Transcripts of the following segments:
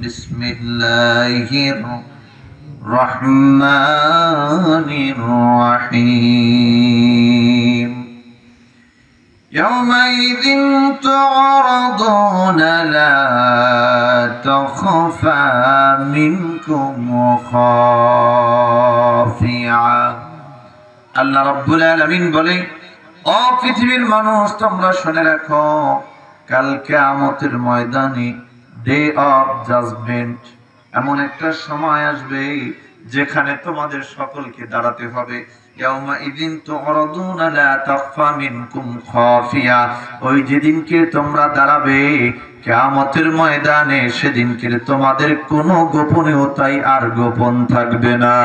বিসমিল্লাহির রহমানির রহিম ইয়াওমাইযিন তু'রাদুনা লা তাখফা মিনকুম খাফিয়া। আল্লাহ রাব্বুল আলামিন বলে, ও পৃথিবীর মানুষ, তোমরা শুনে রাখো, কাল কিয়ামতের ময়দানে, ডে অফ জাজমেন্ট, এমন একটা সময় আসবে যেখানে তোমাদের সকলকে দাঁড়াতে হবে। ইয়াউমাইযিন তু'রাদুনা লা তাখফা মিনকুম খাফিয়া। ওই যেদিনকে তোমরা দাঁড়াবে কিয়ামতের ময়দানে, সেদিনকে তোমাদের কোনো গোপনীয়তাই আর গোপন থাকবে না।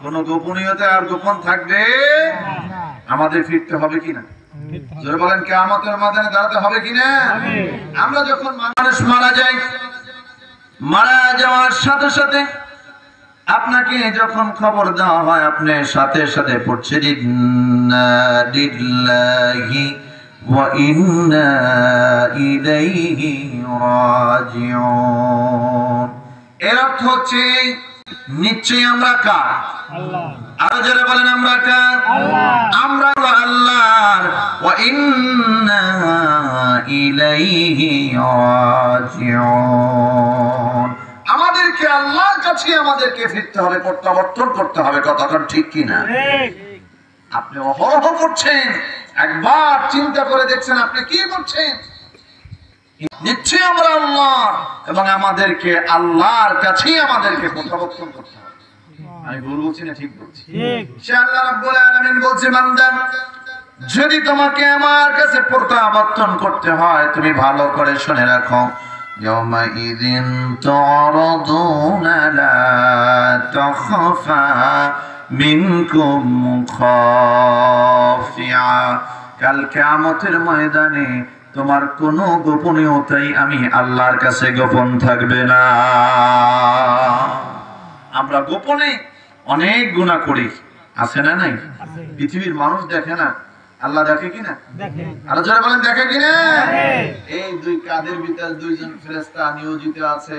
কোনো গোপনীয়তা আর গোপন থাকবে না। আমাদের ফিরতে হবে কিনা? জোরে বলেন, কিয়ামতের ময়দানে দাঁড়াতে হবে কিনা? আমরা যখন মানুষ মারা যায়, মারা যাওয়ার সাথে সাথে আপনাকে যখন খবর দেওয়া হয়, আপনি সাথে সাথে পড়ছেন ইন্না লিল্লাহি ওয়া ইন্না ইলাইহি রাজিউন। এর অর্থ হচ্ছে নিশ্চয়ই আমরা কার? আল্লাহ। আরো যারা বলেন আমরা কার? আল্লাহ। আমরা আল্লাহর। ওয়া ইন্না ইলাইহি রাজিউন। আমাদেরকে আল্লাহর কাছে আমাদেরকে ফিরতে হবে, প্রত্যাবর্তন করতে হবে। কথাটা ঠিক কিনা? ঠিক। আপনি অহরহ করছেন, একবার চিন্তা করে দেখছেন আপনি কি করছেন? নিশ্চয়ই আমরা আল্লাহ, এবং আমাদেরকে আল্লাহর কাছেই আমাদেরকে প্রত্যাবর্তন করতে হবে। আমি ভুল বলছি না ঠিক বলছি? সে আল্লাহ রাব্বুল আলামিন বলছে, বান্দা, যদি তোমাকে আমার কাছে প্রত্যাবর্তন করতে হয়, তুমি ভালো করে শুনে রাখো, ইয়াউমাইযিন তু'রাদুনা লা তাখফা মিনকুম খাফিয়া। কাল কিয়ামতের ময়দানে তোমার কোনো গোপনীয়তাই আমি আল্লাহর কাছে গোপন থাকবে না। আমরা গোপনে অনেক গুনাহ করি, আছে না নাই? পৃথিবীর মানুষ দেখে না, আল্লাহ দেখে কিনা? দেখে। আর যারা বলেন দেখে কিনা? এই দুই কাদের ভিতর দুইজন ফেরেশতা নিয়োজিত আছে।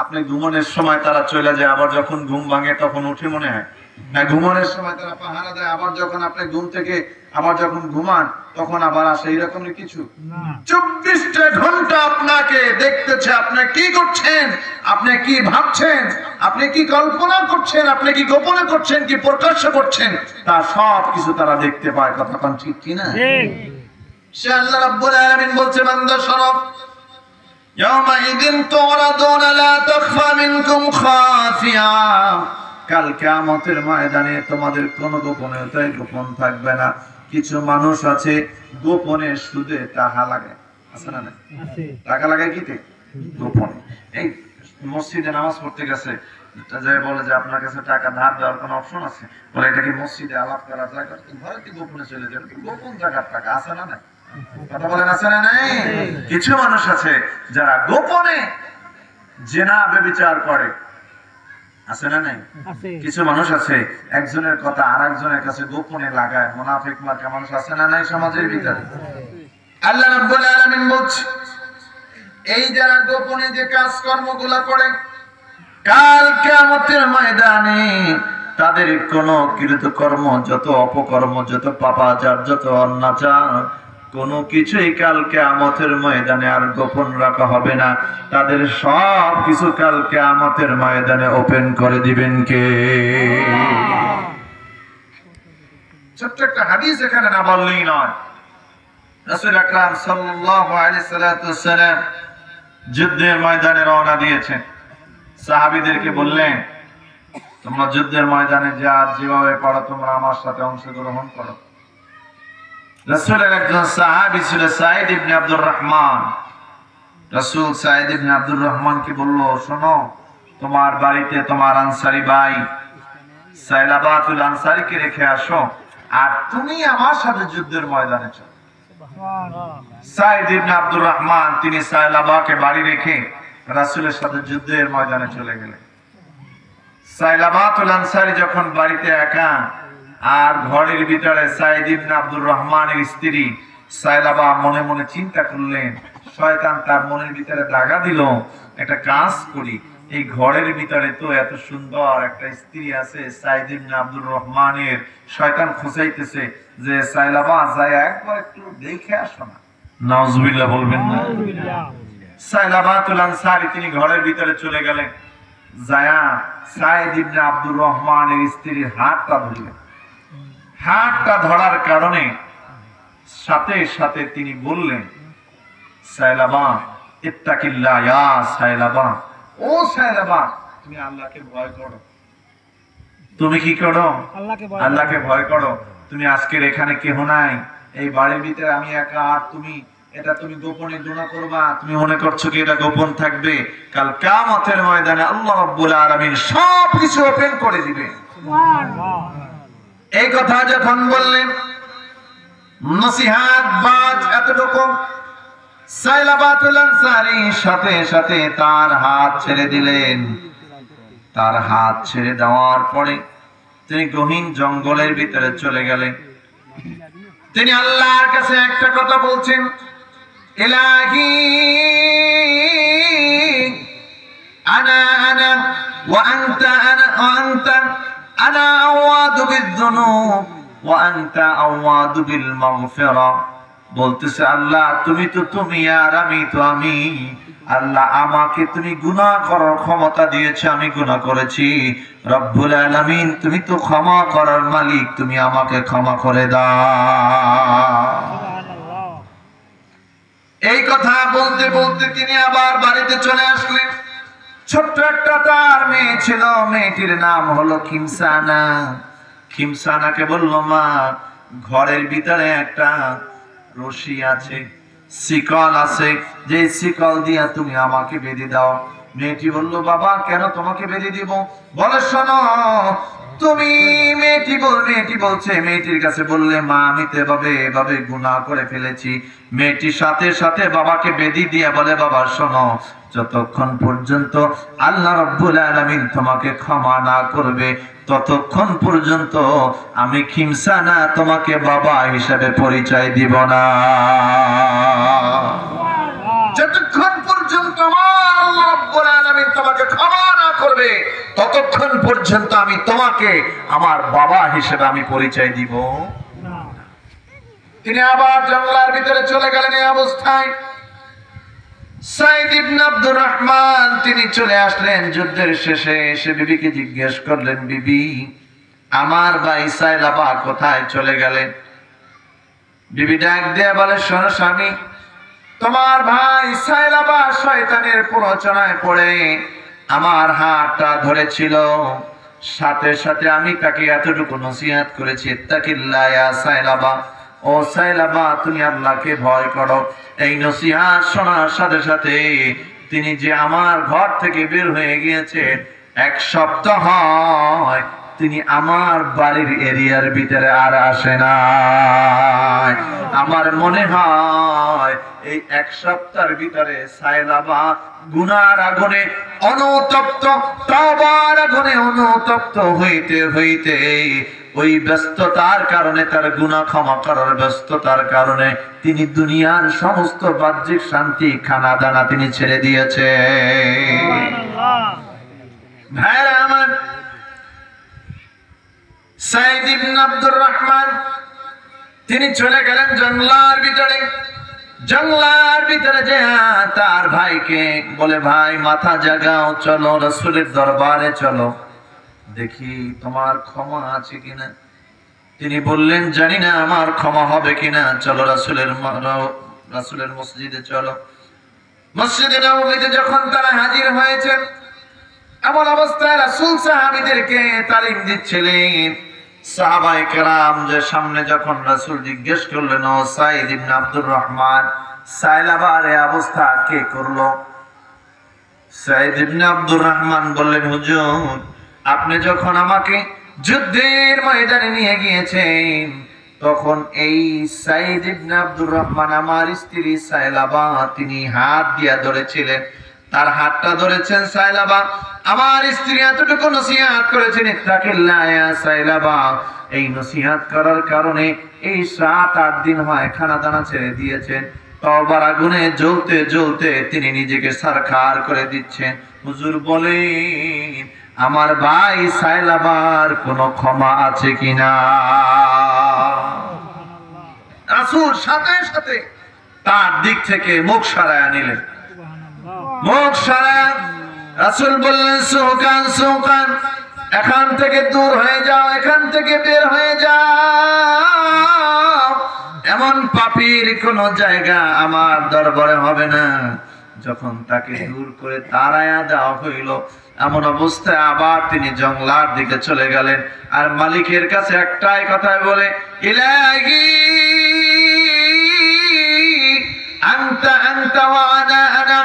আপনি ঘুমানোর সময় তারা চলে যায়, আবার যখন ঘুম ভাঙে তখন উঠে মনে হয় না। ঘুমানোর সময় তারা পাহারা দেয়, আবার যখন আপনি ঘুম থেকে আবার যখন ঘুমান তখন আবার আসে। এরকমই কিছু না। 24টা ঘন্টা আপনাকে দেখতেছে, আপনি কি করছেন, আপনি কি ভাবছেন, আপনি কি কল্পনা করছেন, আপনি কি গোপনে করছেন, কি প্রকাশ্য করছেন, তা সব কিছু তারা দেখতে পায়। কথা কোন ঠিক কি না? ঠিক। সে আল্লাহ রাব্বুল আলামিন বলছে, বান্দা শোনো, ইয়াউমাইযিন তু'রাদুনা লা তাখফা মিনকুম খাফিয়া। কাল কিয়ামতের ময়দানে তোমাদের কোনো গোপনীয়তাই গোপন থাকবে না। কিছু মানুষ আছে গোপনে সুদে টাকা লাগায়, আছে না? আছে। টাকা লাগায় কিতে? গোপনে। এই মসজিদে নামাজ পড়তে গেছে, যে বলে যে আপনার কাছে টাকা ধার দেওয়ার কোনো অপশন আছে, বলে এটা কি মসজিদে আলাপ করা জায়গা? ঘরে কি গোপনে চলে যাবে? গোপন জায়গার টাকা, আছে না? নাই? কথা বলেন, আছে না? নাই? কিছু মানুষ আছে যারা গোপনে জিনা ব্যভিচার করে, আছে না? নাই? কিছু মানুষ আছে একজনের কথা আরেকজনের কাছে গোপনে লাগায়, মুনাফিক মার্কা মানুষ, আছে না? নাই? সমাজের ভিতরে আল্লাহ রাব্বুল আলামিন বলছে, এই যারা গোপনে যে কাজকর্মগুলো করে, কাল কিয়ামতের ময়দানে তাদের কোনো কৃতকর্ম, যত অপকর্ম, যত পাপাচার, যত অন্যাচার, কোনো কিছুই কাল কিয়ামতের ময়দানে আর গোপন রাখা হবে না। তাদের সব কিছু কাল কিয়ামতের ময়দানে ওপেন করে দিবেন কে? ছোট্ট একটা হাদিস এখানে না বললেই নয়। রাসূল আকরাম সাল্লাল্লাহু আলাইহি ওয়াসাল্লাম যুদ্ধের ময়দানে রওনা দিয়েছেন। সাহাবীদেরকে বললেন, তোমরা যুদ্ধের ময়দানে যা যেভাবে পারো তোমরা আমার সাথে অংশগ্রহণ করো। রাসূলের একজন সাহাবী ছিল সাঈদ ইবনে আব্দুর রহমান। রাসূল সাঈদ ইবনে আব্দুর রহমানকে বলল, শোনো, তোমার বাড়িতে তোমার আনসারী ভাই সাইলাবাতুল আনসারীকে রেখে আসো, আর তুমি আমার সাথে যুদ্ধের ময়দানে চলো। সাঈদ ইবনে আব্দুর রহমান তিনি সাইলাবাকে বাড়ি রেখে রাসূলের সাথে যুদ্ধের ময়দানে চলে গেলেন। সাইলাবাতুল আনসারী যখন বাড়িতে একা, আর ঘরের ভিতরে সাঈদ ইবনে আব্দুর রহমানের স্ত্রী সাইলাবা মনে মনে চিন্তা করলেন, শয়তান তার মনের ভিতরে দাগা দিল, একটা কাজ করি, এই ঘরের ভিতরে তো এত সুন্দর একটা স্ত্রী আছে সাইদ ইবনে আব্দুর রহমানের। শয়তান খোঁচাইতেছে যে সাইলাবা যায় একবার একটু দেখে আসো না। নাউজুবিল্লাহ বলবেন না? সাইলাবাতুল আনসারী তিনি ঘরের ভিতরে চলে গেলেন, যায়া সাইদ ইবনে আব্দুর রহমানের স্ত্রীর হাতটা ধরলেন। হাতটা ধরার কারণে সাথে সাথে তিনি বললেন, সাইলাবা ইত্তাকিল্লাহ ইয়া সাইলাবা, ও সাইলাবা তুমি আল্লাহকে ভয় করো। তুমি কি করো? আল্লাহকে ভয় করো। তুমি আজকের এখানে কেহ নাই, এই বাড়ির ভিতরে আমি একা, আর তুমি এটা তুমি গোপনে গুনাহ করবা। তুমি মনে করছো কি এটা গোপন থাকবে? কাল কিয়ামতের ময়দানে আল্লাহ রাব্বুল আলামিন সবকিছু ওপেন করে দিবে। সুবহানাল্লাহ। এই কথা যখন বললেন, নসিহত বাজ এতটুকু, সাইলাবাতুল আনসারী সাথে সাথে তার হাত ছেড়ে দিলেন। তার হাত ছেড়ে দেওয়ার পরে তিনি গহীন জঙ্গলের ভিতরে চলে গেলেন। তিনি আল্লাহর কাছে একটা কথা বলছেন, ইলাহি আনা আনা ওয়া আনতা আনা ওয়া আনতা আনা আওয়াদু বিয-যুনুব ওয়া আনতা আওয়াদু বিল মাগফিরা। বলতেছে আল্লাহ তুমি তো তুমি আর আমি তো আমি। আল্লাহ আমাকে তুমি গুনাহ করার ক্ষমতা দিয়েছো, আমি গুনাহ করেছি। রব্বুল আলামিন তুমি তো ক্ষমা করার মালিক, তুমি আমাকে ক্ষমা করে দাও। এই কথা বলতে বলতে তিনি আবার বাড়িতে চলে আসলেন। ছোট্ট একটা তার মেয়ে ছিল, মেয়েটির নাম হলো খিমসানা। খিমসানাকে বলল, মা ঘরের ভিতরে একটা রশি আছে, শিকল আছে, যে শিকল দিয়া তুমি আমাকে বেঁধে দাও। মেয়েটি বলল, বাবা কেন তোমাকে বেঁধে দিব? বলে শোনো তুমি। মেয়েটি বলছে, মেয়েটির কাছে বললে, মা আমি তো এভাবে গুনাহ করে ফেলেছি। মেয়েটির সাথে সাথে বাবাকে বেঁধে দিয়ে বলে, বাবা শোনো, যতক্ষণ পর্যন্ত আল্লাহ রাব্বুল আলামিন তোমাকে ক্ষমা না করবে ততক্ষণ পর্যন্ত আমি খিমসানা তোমাকে বাবা হিসেবে পরিচয় দিব না। যতক্ষণ পর্যন্ত আল্লাহ রাব্বুল আলামিন তোমাকে ক্ষমা না করবে ততক্ষণ পর্যন্ত আমি তোমাকে আমার বাবা হিসেবে আমি পরিচয় দিব না। তিনি আবার জঙ্গলের ভিতরে চলে গেলেন। এই অবস্থায় সাইদ ইবনে আব্দুর রহমান তিনি চলে আসলেন যুদ্ধের শেষে। এসে বিবিকে জিজ্ঞেস করলেন, বিবি আমার ভাই সাইলাবা কোথায় চলে গেলেন? বিবি ডাক দিয়ে বলে, শোনো স্বামী, তোমার ভাই সাইলাবা শয়তানের প্ররোচনায় পড়ে আমার হাতটা ধরেছিল। সাথে সাথে আমি তাকে এতটুকু নসিহত করেছি, ইত্তাকিল্লাহ ইয়া সাইলাবা, ও সাইলাবা তুমি আল্লাহকে ভয় করো। এই নসিহত শোনার সাথে সাথে তিনি যে আমার ঘর থেকে বের হয়ে গিয়েছেন, এক সপ্তাহ হয় তিনি আমার বাড়ির এরিয়ার ভিতরে আর আসে না। আমার মনে হয় এই এক সপ্তাহের ভিতরে সাইলাবা গুনার আগুনে অনুতপ্ত, তওবার আগুনে অনুতপ্ত হইতে হইতে ওই ব্যস্ততার কারণে, তার গুনাহ ক্ষমা করার ব্যস্ততার কারণে তিনি দুনিয়ার সমস্ত বাহ্যিক শান্তি খানা দানা তিনি ছেড়ে দিয়েছে। ভাইরা আমার, সাইদ ইবনে আব্দুর রহমান তিনি চলে গেলেন জঙ্গলার ভিতরে। জঙ্গলার ভিতরে যে তার ভাইকে বলে, ভাই মাথা জাগাও, চলো রাসূলের দরবারে চলো, দেখি তোমার ক্ষমা আছে কিনা। তিনি বললেন, জানি না আমার ক্ষমা হবে কিনা, চলো রাসূলের মসজিদে চলো। মসজিদে নববীতে যখন তারা হাজির হয়েছেন, এমন অবস্থায় রাসূল সাহাবীদেরকে তালিম দিচ্ছিলেন। সাহাবায়ে কেরাম যে সামনে যখন রাসূল জিজ্ঞেস করলেন, ও সাইদ ইবনে আব্দুর রহমান, সাইলাবার এই অবস্থা কে করলো? সাইদ ইবনে আব্দুর রহমান বললেন, হুজুর আপনি যখন আমাকে যুদ্ধের ময়দানে নিয়ে গিয়েছেন তখন এই সাইদ ইবনে আব্দুর রহমান আমার স্ত্রী সাইলাবা তিনি হাত দিয়া ধরেছিলেন। তার হাতটা ধরেছেন সাইলাবা। আমার স্ত্রী এতটুকু নসিহত করেছেন, ইত্তাকিল্লাহ ইয়া সাইলাবা। এই নসিহত করার কারণে এই 7-8 দিন হয় খানা দানা ছেড়ে দিয়েছেন। তওবার আগুনে জ্বলতে জ্বলতে তিনি নিজেকে সারখার করে দিচ্ছেন। হুজুর বলেন, আমার ভাই সাইলাবার কোনো ক্ষমা আছে কিনা? রাসূল সাথে সাথে তার দিক থেকে মুখ সরায়া নিলেন। মুখ সরায়া রাসূল বললেন, সুকান সুকান, এখান থেকে দূর হয়ে যাও, এখান থেকে বের হয়ে যাও। এমন পাপীর কোন জায়গা আমার দরবারে হবে না। যখন তাকে দূর করে তাড়ায়া দেওয়া হইল, এমন অবস্থায় আবার তিনি জঙ্গলার দিকে চলে গেলেন। আর মালিকের কাছে একটাই কথা বলে, ইলাহি আনতা আনতা ওয়া আনা আনা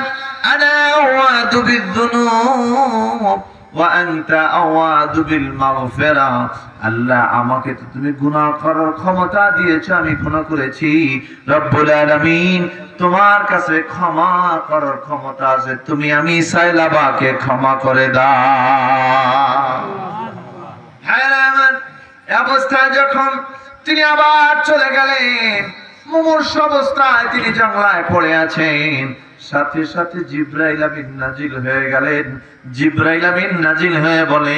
আনা আওয়াদু বিযুনুব ওয়া আনতা আওয়াদু বিল মাগফিরা। আল্লাহ, আমাকে তো তুমি গুনাহ করার ক্ষমতা দিয়েছো, আমি গুনাহ করেছি। রব্বুল আলামিন, তোমার কাছে ক্ষমা করার ক্ষমতা আছে, তুমি আমি সাইলাবাকে ক্ষমা করে দাও। হায়রান অবস্থায় যখন তিনি আবার চলে গেলেন, মুমূর্ষ অবস্থায় তিনি জঙ্গলায় পড়ে আছেন, সাথে সাথে জিবরাইল আমিন নাজিল হয়ে গেলেন। জিবরাইল আমিন নাজিল হয়ে বলে,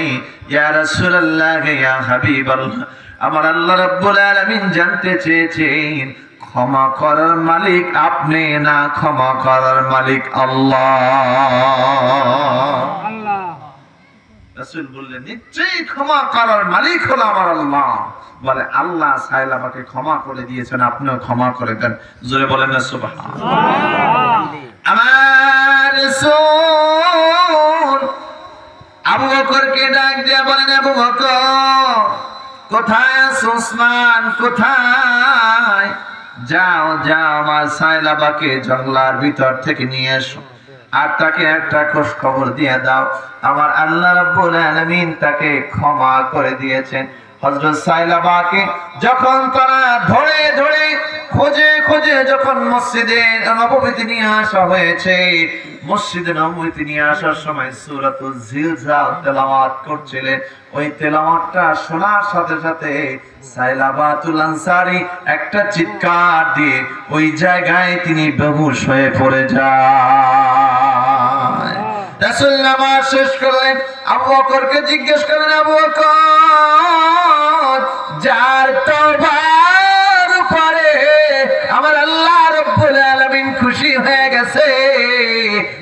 ইয়া রাসূলুল্লাহ, ইয়া হাবিবাল্লাহ, আমার আল্লাহ রাব্বুল আলামিন জানতে চেয়েছেন ক্ষমা করার মালিক আপনি না ক্ষমা করার মালিক আল্লাহ? রাসূল বললেন, নিশ্চয়ই ক্ষমা করার মালিক হলো আমার আল্লাহ। বলে, আল্লাহ সাইলাবাকে ক্ষমা করে দিয়েছেন, আপনিও ক্ষমা করে দেন। জোরে বলেন না সুবহানাল্লাহ। আমার রাসূল আবু বকরকে ডাক দিয়ে বলেন, আবু বকর, কোথায় আছো? ওসমান কোথায়? যাও যাও, আমার সাইলাবাকে জঙ্গলার ভিতর থেকে নিয়ে এসো, আর তাকে একটা খোঁজ খবর দিয়ে দাও, আমার আল্লাহ রাব্বুল আলামিন তাকে ক্ষমা করে দিয়েছেন। হযরত সাইলাবাকে যখন তারা ধরে ধরে খোঁজে খোঁজে যখন মসজিদে নববীতে নিয়ে আসা হয়েছে, মসজিদে নববীতে নিয়ে আসার সময় সূরাতুল জিলজাল তেলাওয়াত করছিলেন। ওই তেলাওয়াতটা শোনার সাথে সাথে সাইলাবাতুল আনসারী একটা চিৎকার দিয়ে ওই জায়গায় তিনি বেহুশ হয়ে পড়ে যায়। রাসূল নামাজ শেষ করলেন, আবু বকরকে জিজ্ঞেস করলেন, আবু বকর, যার তওবার উপরে আমার আল্লাহ রাব্বুল আলামিন খুশি হয়ে গেছে,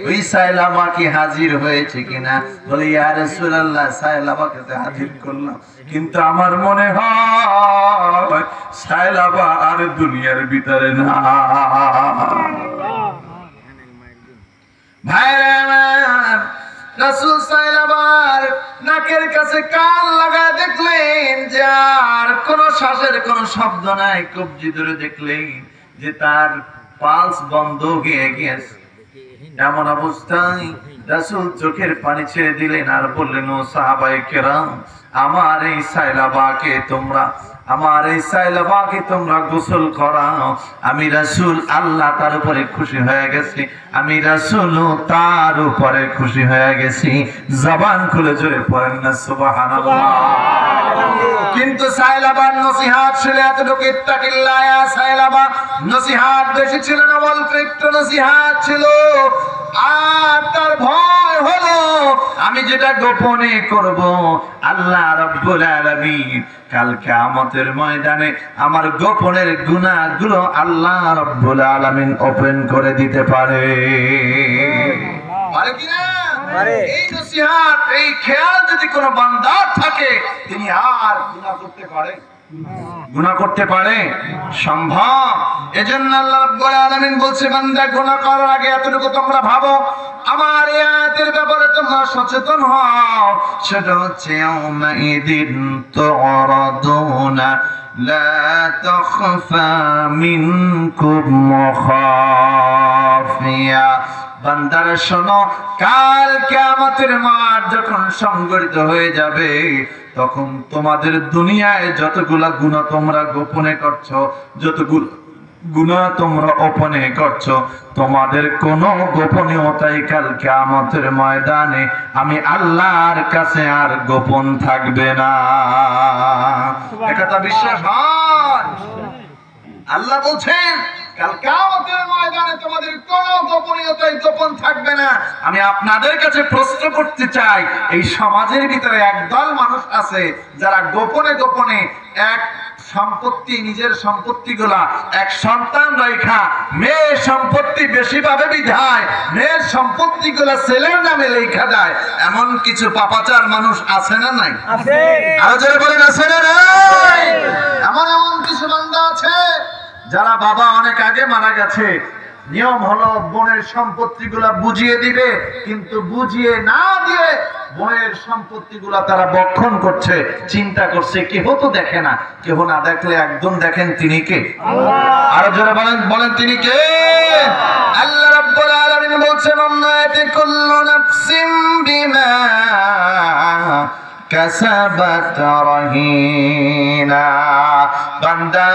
ওই সাইলাবা কি হাজির হয়েছে কিনা? বলে, ইয়া রাসূলুল্লাহ, সাইলাবাকে তো হাজির করলাম, কিন্তু আমার মনে হয় সাইলাবা আর দুনিয়ার ভিতরে না। ভাইরা আমার, রাসূল সাইলাবার নাকের কাছে কান লাগা দেখলেন যে আর কোন শ্বাসের কোন শব্দ নাই। কবজি ধরে দেখলেন যে তার পালস বন্ধ হয়ে গেছে। এমন অবস্থায় রাসূল চোখের পানি ছেড়ে দিলেন আর বললেন, ও সাহাবায়ে কেরাম, আমার এই সাইলাবাকে তোমরা গোসল করাও। আমি রাসূল আল্লাহ তার উপরে খুশি হয়ে গেছি, আমি রাসূল তার উপরে খুশি হয়ে গেছি। জবান খুলে জোরে পড়েন না সুবহানাল্লাহ। কিন্তু সাইলাবার নসিহত ছিল এতটুকু, ইত্তাকিল্লাহ ইয়া সাইলাবা। নসিহত বেশি ছিল না, অল্প একটু নসিহত ছিল। আর তার ভয় হলো, আমি যেটা গোপনে করব, আল্লাহ রাব্বুল আলামিন কাল কিয়ামতের ময়দানে আমার গোপনের গুনাহগুলো আল্লাহ রাব্বুল আলামিন ওপেন করে দিতে পারে। পারে কি না? পারে। এই নসিহত, এই খেয়াল যদি কোনো বান্দার থাকে, তিনি আর গুনাহ করতে পারে? সম্ভব। এজন্য আল্লাহ রাব্বুল আলামিন বলছে, বান্দা গুনাহ করার আগে এতটুকু তোমরা ভাবো, আমার এই আয়াতের ব্যাপারে তোমরা সচেতন হও। সেটা হচ্ছে, ইয়াউমাইদিন তুরাদুনা লা তাখফা মিনকুম খাফিয়া। বান্দারা শোনো, কাল কিয়ামতের মাঠ যখন সংগঠিত হয়ে যাবে, তখন তোমাদের দুনিয়ায় যতগুলা গুনাহ তোমরা গোপনে করছো, যতগুলো গুনাহ তোমরা গোপনে করছো, তোমাদের কোনো গোপনীয়তাই কাল কিয়ামতের ময়দানে আমি আল্লাহর কাছে আর গোপন থাকবে না। এটা তো বিশ্বাস হয়। আল্লাহ বলছেন, কাল কিয়ামতের ময়দানে তোমাদের কোনো গোপনীয়তাই গোপন থাকবে না। আমি আপনাদের কাছে প্রশ্ন করতে চাই, এই সমাজের ভিতরে একদল মানুষ আছে যারা গোপনে গোপনে এক সম্পত্তি, নিজের সম্পত্তিগুলা এক সন্তান রেখা মেয়ে সম্পত্তি বেশি পাবে বিধায় মেয়ের সম্পত্তিগুলা ছেলের নামে লেখা দেয়। এমন কিছু পাপাচার মানুষ আছে না নাই? আরো যারা বলেন আছে না নাই? এমন এমন কিছু বান্দা আছে যারা বাবা অনেক আগে মারা গেছে, নিয়ম হলো বোনের সম্পত্তিগুলা বুঝিয়ে দিবে, কিন্তু বুঝিয়ে না দিয়ে বোনের সম্পত্তিগুলা তারা বক্ষণ করছে। চিন্তা করছে কেহ তো দেখে না, কেহ না দেখলে একদম দেখেন তিনি কে? আরো যারা বলেন তিনি কে? আল্লাহ রাব্বুল আলামিন বলছেন অন্যায়তে কুল্লু নাফসিম বিমা কাসাবাত রহিনা। বান্দা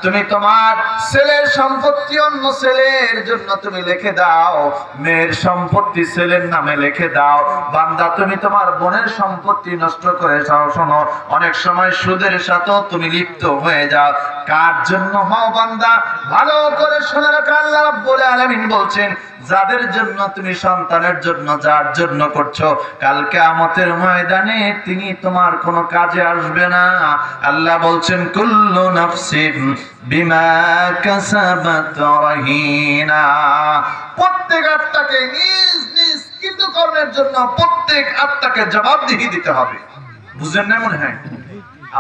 তুমি তোমার ছেলের সম্পত্তি অন্য ছেলের জন্য তুমি লিখে দাও, মেয়ের সম্পত্তি ছেলের নামে লিখে দাও। বান্দা তুমি তোমার বোনের সম্পত্তি নষ্ট করে যাও। শোনো, অনেক সময় সুদের সাথেও তুমি লিপ্ত হয়ে যাও। কার জন্য হও বান্দা? ভালো করে শুনে রাখো, আল্লাহ রাব্বুল আলামিন বলছেন যাদের জন্য তুমি সন্তানের জন্য যার জন্য করছো, কাল কিয়ামতের ময়দানে তিনি তোমার কোনো কাজে আসবে না। আল্লাহ বলছেন কুল্লু নাফসিন বিমা কাসাবাত রহিনা। প্রত্যেক আত্মাকে নিজ নিজ কৃতকর্মের জন্য প্রত্যেক আত্মাকে জবাবদিহি দিতে হবে। বুঝেন না মনে হয়?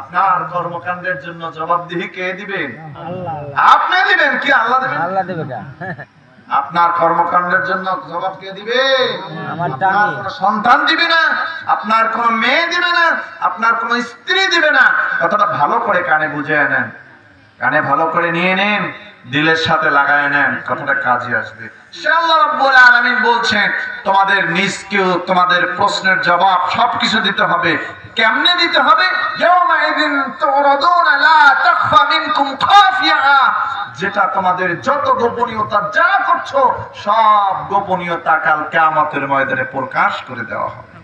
আপনার কর্মকাণ্ডের জন্য জবাবদিহি কে দিবেন? আল্লাহ। আপনি দিবেন কি আল্লাহ দিবেন? আল্লাহ দিবে। আপনার কর্মকাণ্ডের জন্য জবাব কে দিবে? আপনার কোনো সন্তান দিবে না, আপনার কোনো মেয়ে দিবে না, আপনার কোনো স্ত্রী দিবে না। কথাটা ভালো করে কানে বুঝে নেন, কানে ভালো করে নিয়ে নেন, দিলের সাথে লাগায় নেন, কথাটা কাজে আসবে। আল্লাহ রাব্বুল আলামিন বলছেন তোমাদের নিজকেও তোমাদের প্রশ্নের জবাব সবকিছু দিতে হবে। কেমনে দিতে হবে? ইয়াউমাইযিন তুরাদুনা লা তাখফা মিনকুম খাফিয়া। যেটা তোমাদের যত গোপনীয়তা যা করছো সব গোপনীয়তা কাল কিয়ামতের ময়দানে প্রকাশ করে দেওয়া হবে।